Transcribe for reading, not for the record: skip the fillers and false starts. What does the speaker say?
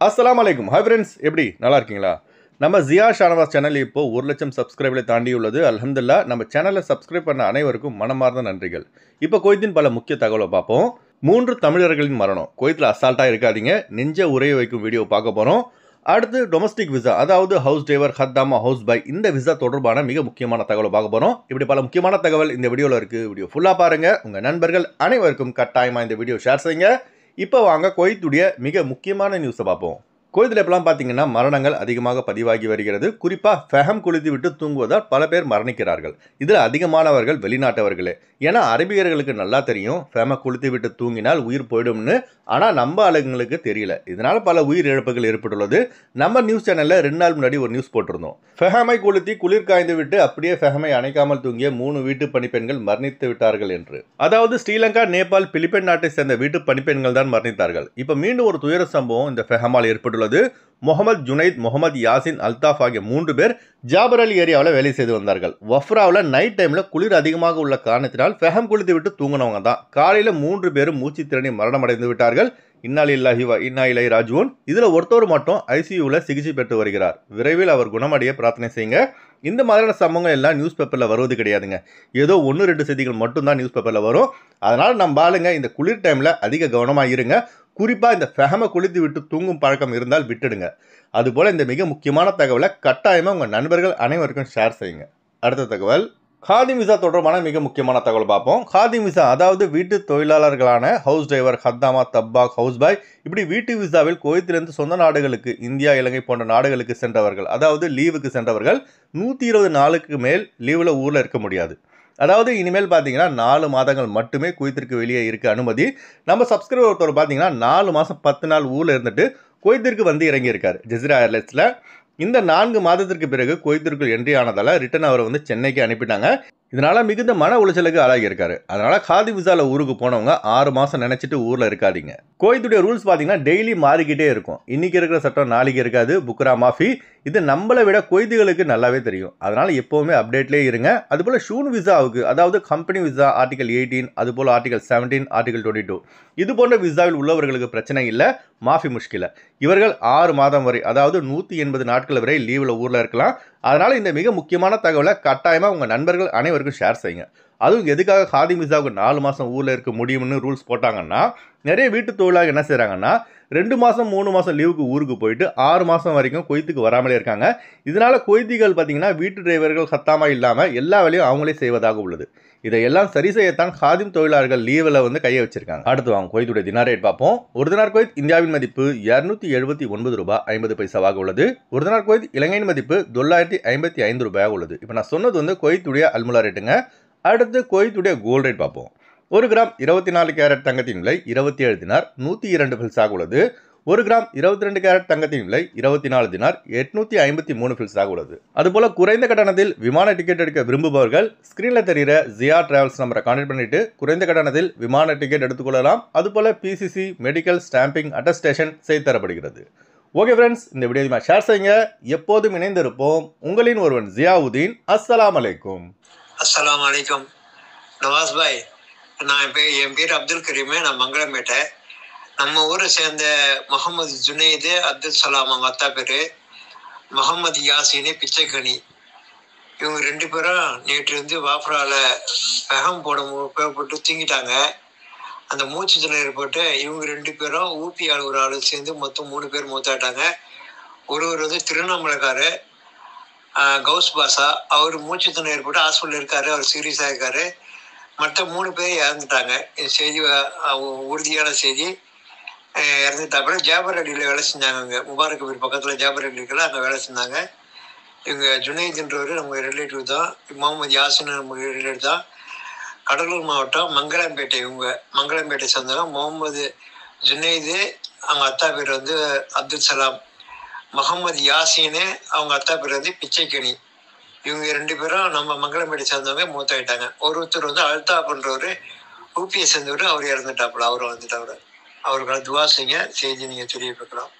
அஸ்ஸலாமு அலைக்கும். Hi friends, எப்படி நல்லா இருக்கீங்களா? நம்ம ஜியா ஷானவாஸ் சேனல் இப்போ 1 லட்சம் சப்ஸ்கிரைபரை தாண்டியுள்ளது. அல்ஹம்துலில்லாஹ். நம்ம சேனலை சப்ஸ்கிரைப் பண்ண அனைவருக்கும் மனமார்ந்த நன்றிகள். இப்போ குவைத்தின் பல முக்கிய தகவலை பார்ப்போம். 3 தமிழர்களின் மரணம். குவைத்தில் அசால்ட்டாக இருக்காதீங்க, நெஞ்ச உரைய வைக்கும் வீடியோ பார்க்க போகிறோம். அடுத்து டொமஸ்டிக் விசா, அதாவது ஹவுஸ் டிரைவர், ஹத்தாமா, ஹவுஸ் பாய், இந்த விசா தொடர்பான மிக முக்கியமான தகவலை பார்க்க போகிறோம். இப்படி பல முக்கியமான தகவல் இந்த வீடியோவில் இருக்குது. வீடியோ ஃபுல்லாக பாருங்கள். உங்கள் நண்பர்கள் அனைவருக்கும் கட்டாயமாக இந்த வீடியோ ஷேர் செய்யுங்க. இப்போ வாங்க குவைத்துடைய மிக முக்கியமான நியூஸை பார்ப்போம். குவைத்தில் எப்பலாம் பார்த்தீங்கன்னா மரணங்கள் அதிகமாக பதிவாகி வருகிறது. குறிப்பாக ஃபெஹம் குளித்து விட்டு தூங்குவதால் பல பேர் மரணிக்கிறார்கள். இதில் அதிகமானவர்கள் வெளிநாட்டவர்களே. ஏன்னா அரபியர்களுக்கு நல்லா தெரியும் ஃபெஹமை குளித்து விட்டு தூங்கினால் உயிர் போயிடும்னு. ஆனால் நம்ம ஆளுங்களுக்கு தெரியல. இதனால் பல உயிர் இழப்புகள் ஏற்பட்டுள்ளது. நம்ம நியூஸ் சேனலில் 2 நாள் முன்னாடி ஒரு நியூஸ் போட்டிருந்தோம். ஃபெஹமை கொளுத்தி குளிர் காய்ந்து விட்டு அப்படியே ஃபெஹமை அணைக்காமல் தூங்கிய 3 வீட்டு பணிப்பெண்கள் மரணித்து விட்டார்கள் என்று. அதாவது ஸ்ரீலங்கா, நேபாள், பிலிப்பைன் நாட்டை சேர்ந்த வீட்டு பணிப்பெண்கள் தான் மரணித்தார்கள். இப்போ மீண்டும் ஒரு துயர சம்பவம் இந்த ஃபெஹமால் ஏற்பட்டுள்ளது. முகமது ஜுனைத், முகமது யாசின், அல்தாஃப் ஆகிய 3 பேர் ஜாபர் அலி ஏரியாவில் வேலை செய்து வந்தார்கள். வஃப்ராவில் நைட் டைமில் குளிர் அதிகமாக உள்ள காரணத்தினால் ஃபெஹம் குளித்து விட்டு தூங்கினவங்க தான். காலையில் 3 பேரும் மூச்சு திறனி மரணமடைந்து விட்டார்கள். இன்னா லில்லாஹி வ இன்னா இலைஹி ராஜிஊன். இதில் ஒருத்தர் மட்டும் ஐசியூவில் சிகிச்சை பெற்று வருகிறார். விரைவில் அவர் குணமடைய பிரார்த்தனை செய்யுங்க. இந்த மாதிரியான சம்பவங்கள் எல்லாம் நியூஸ் பேப்பரில் வருவது கிடையாதுங்க. ஏதோ 1-2 செய்திகள் மட்டும்தான் நியூஸ் பேப்பரில் வரும். அதனால் நம்ம ஆளுங்க இந்த குளிர் டைமில் அதிக கவனமாக இருங்க. குறிப்பாக இந்த ஃபெஹமை குளித்து விட்டு தூங்கும் பழக்கம் இருந்தால் விட்டுடுங்க. அதுபோல் இந்த மிக முக்கியமான தகவலை கட்டாயமாக உங்கள் நண்பர்கள் அனைவருக்கும் ஷேர் செய்யுங்க. அடுத்த தகவல், காதிம் விசா தொடர்பான மிக முக்கியமான தகவல் பார்ப்போம். காதிம் விசா, அதாவது வீட்டு தொழிலாளர்களான ஹவுஸ் டிரைவர், ஹத்தாமா, தப்பாக், ஹவுஸ் பாய், இப்படி வீட்டு விசாவில் குவைத்திலிருந்து சொந்த நாடுகளுக்கு, இந்தியா, இலங்கை போன்ற நாடுகளுக்கு சென்றவர்கள், அதாவது லீவுக்கு சென்றவர்கள் 120 நாளுக்கு மேல் லீவில் ஊரில் இருக்க முடியாது. அதாவது இனிமேல் பார்த்தீங்கன்னா 4 மாதங்கள் மட்டுமே குவைத்திற்கு வெளியே இருக்க அனுமதி. நம்ம சப்ஸ்கிரைபர் ஒருத்தர் பார்த்தீங்கன்னா 4 மாதம் 10 நாள் ஊரில் இருந்துட்டு குவைத்திற்கு வந்து இறங்கியிருக்காரு ஜெசிரா ஏர்லைன்ஸில். இந்த 4 மாதத்திற்கு பிறகு குவைத்திற்குள் என்ட்ரி ஆனதால் ரிட்டன் அவரை வந்து சென்னைக்கு அனுப்பிட்டாங்க. இதனால் மிகுந்த மன உளைச்சலுக்கு ஆளாகி இருக்காரு. அதனால் காதி விசாவில் ஊருக்கு போனவங்க 6 மாதம் நினச்சிட்டு ஊரில் இருக்காதீங்க. குவைத்துடைய ரூல்ஸ் பார்த்தீங்கன்னா டெய்லி மாறிக்கிட்டே இருக்கும். இன்றைக்கி இருக்கிற சட்டம் நாளைக்கு இருக்காது. புக்ரா மாஃபி. இது நம்மளை விட குவைத்துகளுக்கு நல்லாவே தெரியும். அதனால் எப்போவுமே அப்டேட்லேயே இருங்க. அதுபோல் ஷூன் விசாவுக்கு, அதாவது கம்பெனி விசா ஆர்டிகல் 18, அதுபோல் ஆர்டிகல் 17, ஆர்டிகல் 22, இது போன்ற விசாவில் உள்ளவர்களுக்கு பிரச்சனை இல்லை. மாஃபி முஷ்கில. இவர்கள் 6 மாதம் வரை, அதாவது 180 நாட்கள் வரை லீவில் ஊரில் இருக்கலாம். அதனால் இந்த மிக முக்கியமான தகவலை கட்டாயமாக உங்கள் நண்பர்கள் அனைவருக்கும் ஷேர் செய்யுங்க. அதுவும் எதுக்காக காதிம் விசாவுக்கு 4 மாதம் ஊரில் இருக்க முடியும்னு ரூல்ஸ் போட்டாங்கன்னா, நிறைய வீட்டு தொழிலாளர்கள் என்ன செய்கிறாங்கன்னா 2 மாதம் 3 மாதம் லீவுக்கு ஊருக்கு போயிட்டு 6 மாதம் வரைக்கும் குவைத்துக்கு வராமலே இருக்காங்க. இதனால் குவைத்திகள் பார்த்தீங்கன்னா வீட்டு டிரைவர்கள் ஹத்தாமா இல்லாமல் எல்லா வேலையும் அவங்களே செய்வதாக உள்ளது. இதையெல்லாம் சரி செய்யத்தான் காதிம் தொழிலாளர்கள் லீவில் வந்து கையை வச்சிருக்காங்க. அடுத்து வாங்க குவைத்துடைய தினார் ரேட் பார்ப்போம். ஒரு தினார் குவைத் இந்தியாவின் மதிப்பு 279 ரூபாய் 50 பைசாவாக உள்ளது. ஒரு தினார் குவைத் இலங்கையின் மதிப்பு $955 ரூபாயாக உள்ளது. இப்போ நான் சொன்னது வந்து குவைத்துடைய அல்முலா ரேட்டுங்க. அடுத்து குவைத்துடைய கோல்ட் ரேட் பார்ப்போம். 1 கிராம் 24 கேரட் தங்கத்தின் விலை 27 தினார் 102 பில்ஸாக உள்ளது. 1 கிராம் 22 கேரட் தங்கத்தின் விலை 24 தினார் 853 பில்ஸாக உள்ளது. அதுபோல குறைந்த கட்டணத்தில் விமான டிக்கெட் எடுக்க விரும்புபவர்கள் ஸ்கிரீனில் தெரிகிற ஜியா டிராவல்ஸ் நம்பரை கான்டாக்ட் பண்ணிட்டு குறைந்த கட்டணத்தில் விமான டிக்கெட் எடுத்துக்கொள்ளலாம். அதுபோல பிசிசி, மெடிக்கல், ஸ்டாம்பிங், அட்டஸ்டேஷன் செய்து தரப்படுகிறது. ஓகே ஃப்ரெண்ட்ஸ், இந்த வீடியோ ஷேர் செய்யுங்க. எப்போதும் இணைந்திருப்போம். உங்களின் ஒருவன் ஜியாவுதீன். அஸ்ஸலாமு அலைக்கும். அஸ்ஸலாமு அலைக்கும். நவாஸ் பாய், என் பேர் அப்துல் கரீம். நான் மங்களம்பேட்டை. நம்ம ஊரை சேர்ந்த முகமது ஜுனைது, அப்துல் சலாம் அவங்க அத்தா பேர், முகமது யாசினு பிச்சைக்கனி, இவங்க 2 பேரும் நேற்று வந்து வாஃப்ராவில் ஃபெஹம் போட்டு தூங்கிட்டாங்க. அந்த மூச்சு திணறல் போட்டு இவங்க 2 பேரும் ஊபி ஆள் ஒரு ஆள் சேர்ந்து மொத்தம் 3 பேர் மூத்தாட்டாங்க. ஒருவர் வந்து திருவண்ணாமலைக்காரு, கவுஸ் பாஷா, அவர் மூச்சு திணறல் ஏற்பட்டு ஹாஸ்பிட்டல் இருக்காரு. அவர் சீரியஸாக இருக்காரு. மற்ற 3 பேர் இறந்துட்டாங்க. இந்த செய்தி உறுதியான செய்தி. இறந்துட்டாப்புல ஜாபர் அலியில் வேலை செஞ்சாங்க. முபாரக் வீர் பக்கத்தில் ஜாபர் அலி இருக்குல்ல, அங்கே வேலை செஞ்சாங்க. இவங்க ஜுனைதுன்றவர் நம்ம ரிலேட்டிவ் தான். முகமது யாசின் நம்ம ரிலேட்டிவ் தான். கடலூர் மாவட்டம் மங்களம்பேட்டை. இவங்க மங்களம்பேட்டை சேர்ந்தவங்க. முகமது ஜுனைது அவங்க அத்தா பேர் வந்து அப்துல் சலாம். முகமது யாசின்னு அவங்க அத்தா பேர் வந்து பிச்சைக்கனி. இவங்க 2 பேரும் நம்ம மங்களம்பேட்டை சேர்ந்தவங்க மூத்தாயிட்டாங்க. ஒருத்தர் வந்து அல்தாப்ன்றவர் ஊபியை சேர்ந்தவர், அவர் இறந்துட்டாப்புல. அவரும் வந்துட்டாப்புல. அவருக்கான துவா செய்யுங்க. செய்தி நீங்கள் தெரியப்படுத்தலாம்.